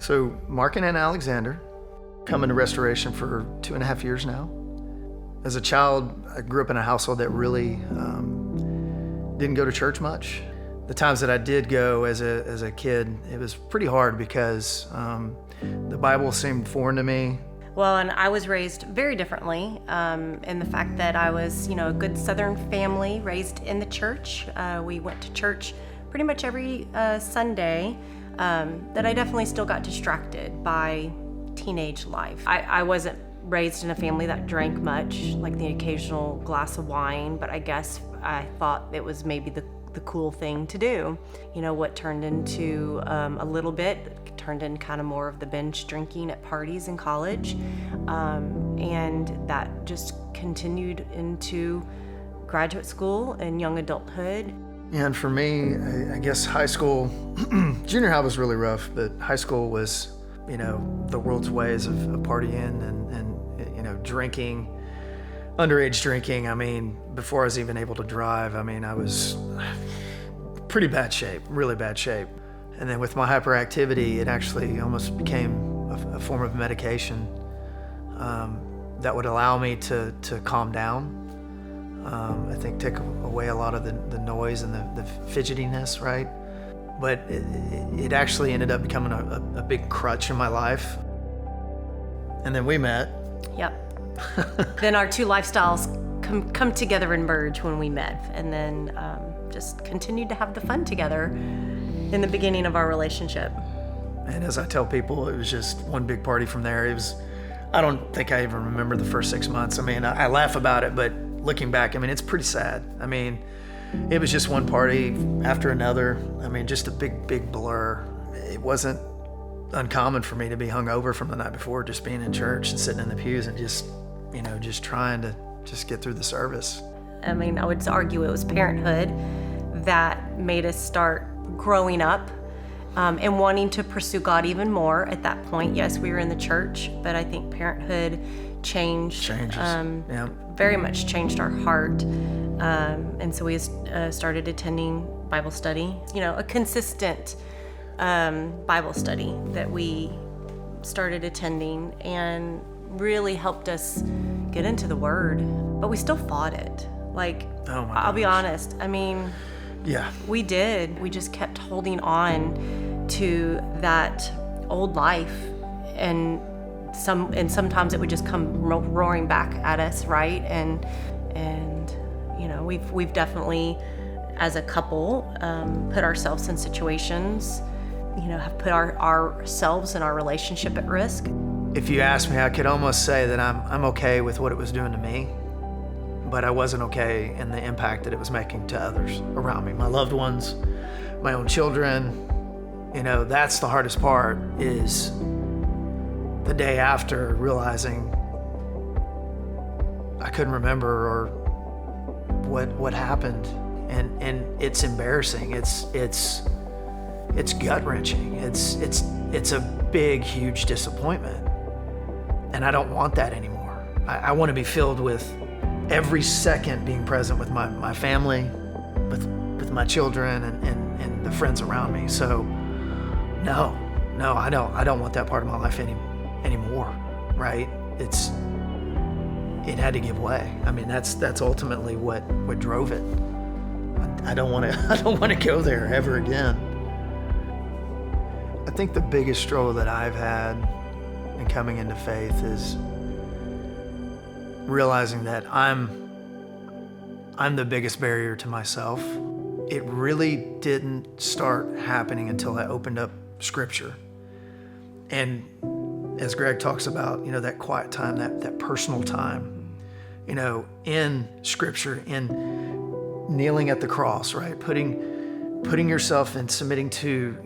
So Mark and Anna Alexander come into Restoration for 2.5 years now. As a child, I grew up in a household that really didn't go to church much. The times that I did go as a kid, it was pretty hard because the Bible seemed foreign to me. Well, and I was raised very differently in the fact that I was, a good Southern family raised in the church. We went to church pretty much every Sunday. That I definitely still got distracted by teenage life. I wasn't raised in a family that drank much, like the occasional glass of wine, but I guess I thought it was maybe the cool thing to do. What turned into a little bit, turned in kind of more of the binge drinking at parties in college, and that just continued into graduate school and young adulthood. And for me, I guess high school, junior high was really rough, but high school was, the world's ways of partying and drinking, underage drinking. I mean, before I was even able to drive, I was pretty bad shape, really bad shape. And then with my hyperactivity, it actually almost became a form of medication that would allow me to calm down. I think take away a lot of the noise and the fidgetiness, right? But it actually ended up becoming a big crutch in my life. And then we met. Yep. Then our two lifestyles come together and merge when we met, and then just continued to have the fun together in the beginning of our relationship. And as I tell people, it was just one big party from there. I don't think I even remember the first 6 months. I laugh about it, but looking back, it's pretty sad. It was just one party after another. Just a big blur. It wasn't uncommon for me to be hungover from the night before, just being in church and sitting in the pews and just trying to just get through the service. I would argue it was parenthood that made us start growing up and wanting to pursue God even more at that point. Yes, we were in the church, but I think parenthood very much changed our heart. And so we started attending Bible study, a consistent Bible study that we started attending, and really helped us get into the Word. But we still fought it. I'll be honest. Yeah. We did. We just kept holding on to that old life, and sometimes it would just come roaring back at us, right? And we've definitely, as a couple, put ourselves in situations, have put ourselves and our relationship at risk. If you ask me, I could almost say that I'm okay with what it was doing to me, but I wasn't okay in the impact that it was making to others around me, my loved ones, my own children. That's the hardest part, is the day after realizing I couldn't remember or what happened, and it's embarrassing. It's gut-wrenching. It's a big, huge disappointment, and I don't want that anymore. I want to be filled with every second being present with my family, with my children and the friends around me. So no, I don't want that part of my life anymore, right? It had to give way. That's ultimately what drove it. I don't want to go there ever again. I think the biggest struggle that I've had in coming into faith is realizing that I'm the biggest barrier to myself. It really didn't start happening until I opened up Scripture. And as Greg talks about, that quiet time, that personal time, in Scripture, in kneeling at the cross, right? Putting yourself and submitting to,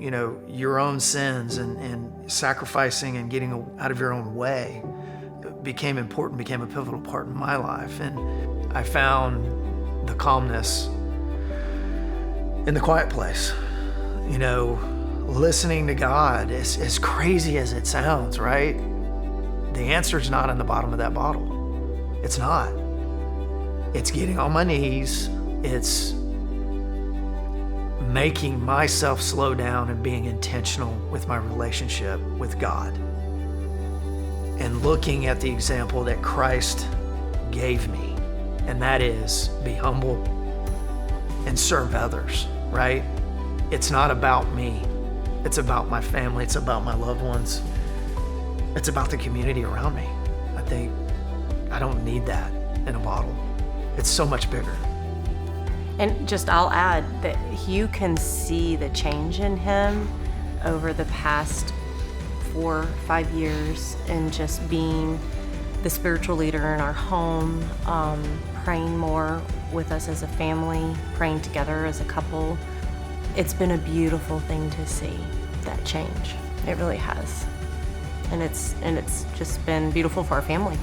your own sins and sacrificing and getting out of your own way became important, became a pivotal part in my life. And I found the calmness in the quiet place, listening to God, as crazy as it sounds, right? The answer's not in the bottom of that bottle. It's not. It's getting on my knees. It's making myself slow down and being intentional with my relationship with God, and looking at the example that Christ gave me, and that is be humble and serve others, right? It's not about me. It's about my family. It's about my loved ones. It's about the community around me. I think I don't need that in a bottle. It's so much bigger. And just I'll add that you can see the change in him over the past 4 or 5 years in just being the spiritual leader in our home, praying more with us as a family, praying together as a couple. It's been a beautiful thing to see that change. It really has. And it's just been beautiful for our family.